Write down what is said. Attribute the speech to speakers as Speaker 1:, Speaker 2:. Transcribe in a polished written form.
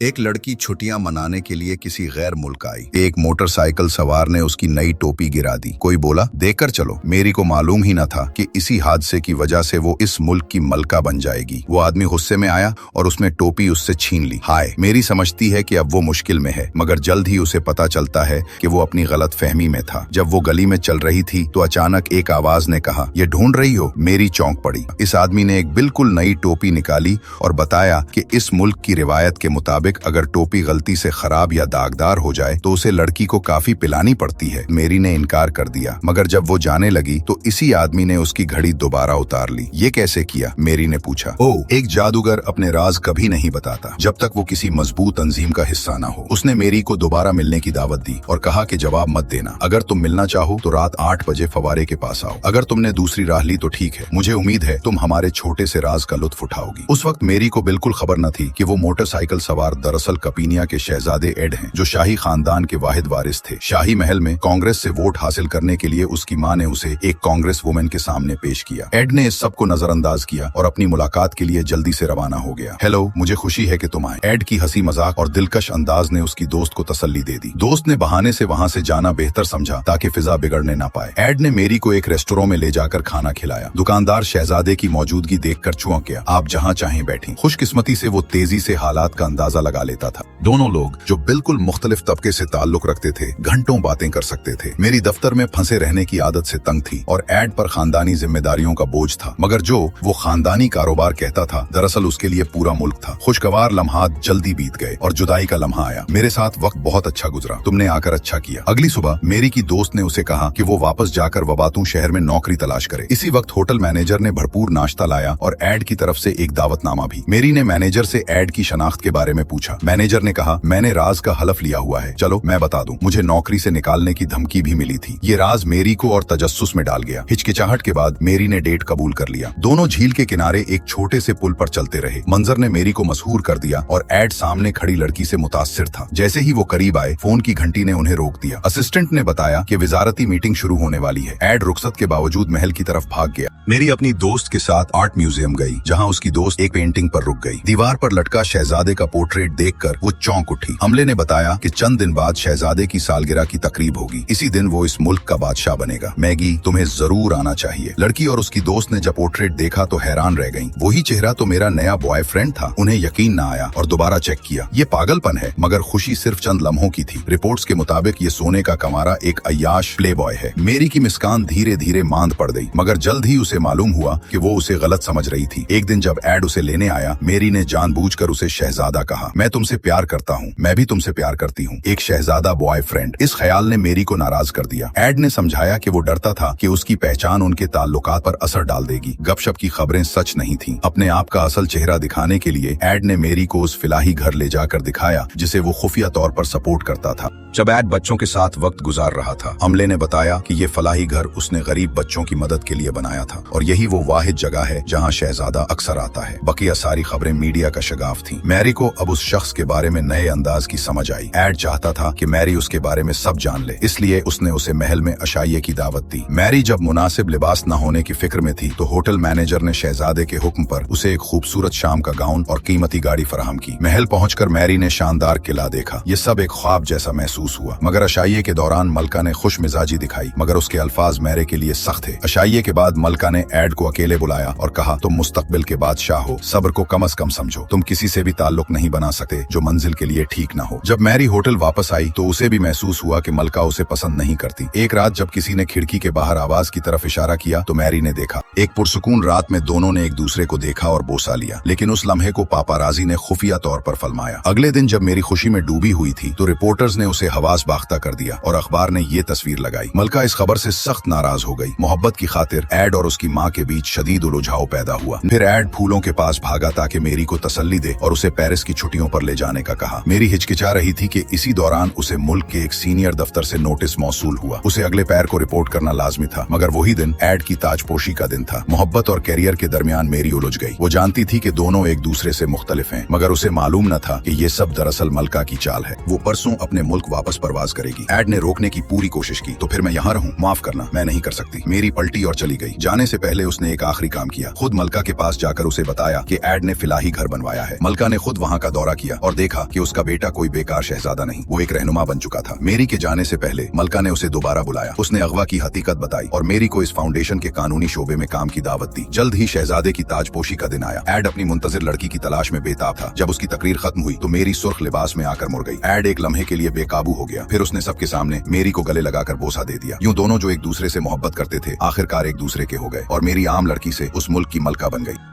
Speaker 1: एक लड़की छुट्टियां मनाने के लिए किसी गैर मुल्क आई। एक मोटरसाइकिल सवार ने उसकी नई टोपी गिरा दी। कोई बोला, देकर चलो। मेरी को मालूम ही न था कि इसी हादसे की वजह से वो इस मुल्क की मलका बन जाएगी। वो आदमी गुस्से में आया और उसने टोपी उससे छीन ली। हाय, मेरी समझती है कि अब वो मुश्किल में है, मगर जल्द ही उसे पता चलता है कि वो अपनी गलत फहमी में था। जब वो गली में चल रही थी तो अचानक एक आवाज ने कहा, ये ढूंढ रही हो? मेरी चौंक पड़ी। इस आदमी ने एक बिल्कुल नई टोपी निकाली और बताया कि इस मुल्क की रिवायत के मुताबिक अगर टोपी गलती से खराब या दागदार हो जाए तो उसे लड़की को काफी पिलानी पड़ती है। मेरी ने इनकार कर दिया, मगर जब वो जाने लगी तो इसी आदमी ने उसकी घड़ी दोबारा उतार ली। ये कैसे किया? मेरी ने पूछा। एक जादूगर अपने राज कभी नहीं बताता जब तक वो किसी मजबूत तंजीम का हिस्सा ना हो। उसने मेरी को दोबारा मिलने की दावत दी और कहा कि जवाब मत देना। अगर तुम मिलना चाहो तो रात 8 बजे फवारे के पास आओ। अगर तुमने दूसरी राह ली तो ठीक है, मुझे उम्मीद है तुम हमारे छोटे से राज का लुत्फ उठाओगी। उस वक्त मेरी को बिल्कुल खबर न थी कि वो मोटरसाइकिल सवार दरअसल कपीनिया के शहजादे एड हैं, जो शाही खानदान के वाहिद वारिस थे। शाही महल में कांग्रेस से वोट हासिल करने के लिए उसकी मां ने उसे एक कांग्रेस वुमेन के सामने पेश किया। एड ने इस सब को नजरअंदाज किया और अपनी मुलाकात के लिए जल्दी से रवाना हो गया। हेलो, मुझे खुशी है कि तुम आए। एड की हंसी मजाक और दिलकश अंदाज ने उसकी दोस्त को तसल्ली दे दी। दोस्त ने बहाने से वहां से जाना बेहतर समझा ताकि फिजा बिगड़ने ना पाए। एड ने मेरी को एक रेस्टोरेंट में ले जाकर खाना खिलाया। दुकानदार शहजादे की मौजूदगी देखकर चौंक गया। आप जहाँ चाहें बैठें। खुशकिस्मती से वो तेजी से हालात का अंदाजा लगा लेता था। दोनों लोग जो बिल्कुल मुख्तलिफ तबके से ताल्लुक रखते थे घंटों बातें कर सकते थे। मेरी दफ्तर में फंसे रहने की आदत से तंग थी और एड पर खानदानी जिम्मेदारियों का बोझ था, मगर जो वो खानदानी कारोबार कहता था दरअसल उसके लिए पूरा मुल्क था। खुशगवार लम्हात जल्दी बीत गए और जुदाई का लम्हा आया। मेरे साथ वक्त बहुत अच्छा गुजरा, तुमने आकर अच्छा किया। अगली सुबह मेरी की दोस्त ने उसे कहा कि वो वापस जाकर वबातू शहर में नौकरी तलाश करे। इसी वक्त होटल मैनेजर ने भरपूर नाश्ता लाया और एड की तरफ से एक दावतनामा भी। मेरी ने मैनेजर से एड की शनाख्त के बारे में पूछा। मैनेजर ने कहा, मैंने राज का हलफ लिया हुआ है। चलो मैं बता दूं, मुझे नौकरी से निकालने की धमकी भी मिली थी। ये राज मेरी को और तजस्सुस में डाल गया। हिचकिचाहट के बाद मेरी ने डेट कबूल कर लिया। दोनों झील के किनारे एक छोटे से पुल पर चलते रहे। मंजर ने मेरी को मशहूर कर दिया और एड सामने खड़ी लड़की से मुतासिर था। जैसे ही वो करीब आए, फोन की घंटी ने उन्हें रोक दिया। असिस्टेंट ने बताया कि विजारती मीटिंग शुरू होने वाली है। एड रुखसत के बावजूद महल की तरफ भाग गया। मेरी अपनी दोस्त के साथ आर्ट म्यूजियम गई, जहाँ उसकी दोस्त एक पेंटिंग पर रुक गई। दीवार पर लटका शहजादे का पोर्ट्रेट देखकर वो चौंक उठी। अमले ने बताया कि चंद दिन बाद शहजादे की सालगिरह की तकरीब होगी। इसी दिन वो इस मुल्क का बादशाह बनेगा। मैगी, तुम्हें जरूर आना चाहिए। लड़की और उसकी दोस्त ने जब पोर्ट्रेट देखा तो हैरान रह गईं। वही चेहरा तो मेरा नया बॉयफ्रेंड था। उन्हें यकीन न आया और दोबारा चेक किया। ये पागलपन है, मगर खुशी सिर्फ चंद लम्हों की थी। रिपोर्ट्स के मुताबिक ये सोने का कमारा एक अय्याश प्ले बॉय है। मेरी की मुस्कान धीरे धीरे मांद पड़ गई, मगर जल्द ही उसे मालूम हुआ कि वो उसे गलत समझ रही थी। एक दिन जब एड उसे लेने आया, मेरी ने जानबूझकर उसे शहजादा कहा। मैं तुमसे प्यार करता हूँ, मैं भी तुमसे प्यार करती हूँ। एक शहजादा बॉयफ्रेंड। इस ख्याल ने मेरी को नाराज कर दिया। एड ने समझाया कि वो डरता था कि उसकी पहचान उनके ताल्लुकात पर असर डाल देगी। गपशप की खबरें सच नहीं थीं। अपने आप का असल चेहरा दिखाने के लिए एड ने मेरी को उस फिलाही घर ले जाकर दिखाया जिसे वो खुफिया तौर पर सपोर्ट करता था। जब एड बच्चों के साथ वक्त गुजार रहा था, अमले ने बताया कि ये फलाही घर उसने गरीब बच्चों की मदद के लिए बनाया था और यही वो वाहिद जगह है जहाँ शहजादा अक्सर आता है। बकिया सारी खबरें मीडिया का शगाफ थी। मैरी को अब उस शख्स के बारे में नए अंदाज की समझ आई। एड चाहता था कि मैरी उसके बारे में सब जान ले, इसलिए उसने उसे महल में अशाइये की दावत दी। मैरी जब मुनासिब लिबास न होने की फिक्र में थी तो होटल मैनेजर ने शहजादे के हुक्म पर उसे एक खूबसूरत शाम का गाउन और कीमती गाड़ी फराहम की। महल पहुंचकर मैरी ने शानदार किला देखा। ये सब एक ख्वाब जैसा महसूस हुआ, मगर अशाइये के दौरान मलका ने खुश मिजाजी दिखाई, मगर उसके अल्फाज मैरे के लिए सख्त थे। अशाइये के बाद मलका ने एड को अकेले बुलाया और कहा, तुम मुस्तकबिल के बादशाह हो, सब्र को कम से कम समझो। तुम किसी से भी ताल्लुक नहीं बना सकते जो मंजिल के लिए ठीक न हो। जब मैरी होटल वापस आई तो उसे भी महसूस हुआ कि मलका उसे पसंद नहीं करती। एक रात जब किसी ने खिड़की के बाहर आवाज की तरफ इशारा किया तो मैरी ने देखा। एक पुरसुकून रात में दोनों ने एक दूसरे को देखा और बोसा लिया, लेकिन उस लम्हे को पापाराजी ने खुफिया तौर पर फलमाया। अगले दिन जब मेरी खुशी में डूबी हुई थी तो रिपोर्टर्स ने उसे हवास बाख्ता कर दिया और अखबार ने ये तस्वीर लगाई। मलका इस खबर से सख्त नाराज हो गई। मोहब्बत की खातिर एड और उसकी माँ के बीच शदीद उलझाव पैदा हुआ। फिर एड फूलों के पास भागा ताकि मेरी को तसल्ली दे और उसे पेरिस की छुट्टियों पर ले जाने का कहा। मेरी हिचकिचा रही थी कि इसी दौरान उसे मुल्क के एक सीनियर दफ्तर से नोटिस मौसूल हुआ। उसे अगले पैर को रिपोर्ट करना लाजमी था, मगर वही दिन एड की ताजपोशी का दिन था। मोहब्बत और कैरियर के दरमियान मेरी उलझ गई। वो जानती थी कि दोनों एक दूसरे से मुख्तलिफ हैं, मगर उसे मालूम न था कि ये सब दरअसल मलका की चाल है। वो परसों अपने मुल्क वापस परवाज करेगी। एड ने रोकने की पूरी कोशिश की। तो फिर मैं यहाँ रहूँ? माफ करना, मैं नहीं कर सकती। मेरी पलटी और चली गई। जाने से पहले उसने एक आखिरी काम किया, खुद मलका के पास जाकर उसे बताया कि एड ने फिलहाल घर बनवाया है। मलका ने खुद वहाँ का दौरा किया और देखा कि उसका बेटा कोई बेकार शहजादा नहीं, वो एक रहनुमा बन चुका था। मेरी के जाने से पहले मलका ने उसे दोबारा बुलाया, उसने अगवा की हकीकत बताई और मेरी को इस फाउंडेशन के कानूनी शोबे में काम की दावत दी। जल्द ही शहजादे की ताजपोशी का दिन आया। एड अपनी मुंतजिर लड़की की तलाश में बेताब था। जब उसकी तकरीर खत्म हुई तो मेरी सुर्ख लिबास में आकर मुड़ गई। एड एक लम्हे के लिए बेकाबू हो गया, फिर उसने सबके सामने मेरी को गले लगाकर बोसा दे दिया। यूं दोनों जो एक दूसरे से मोहब्बत करते थे आखिरकार एक दूसरे के हो गए और मेरी आम लड़की से उस मुल्क की मलका बन गई।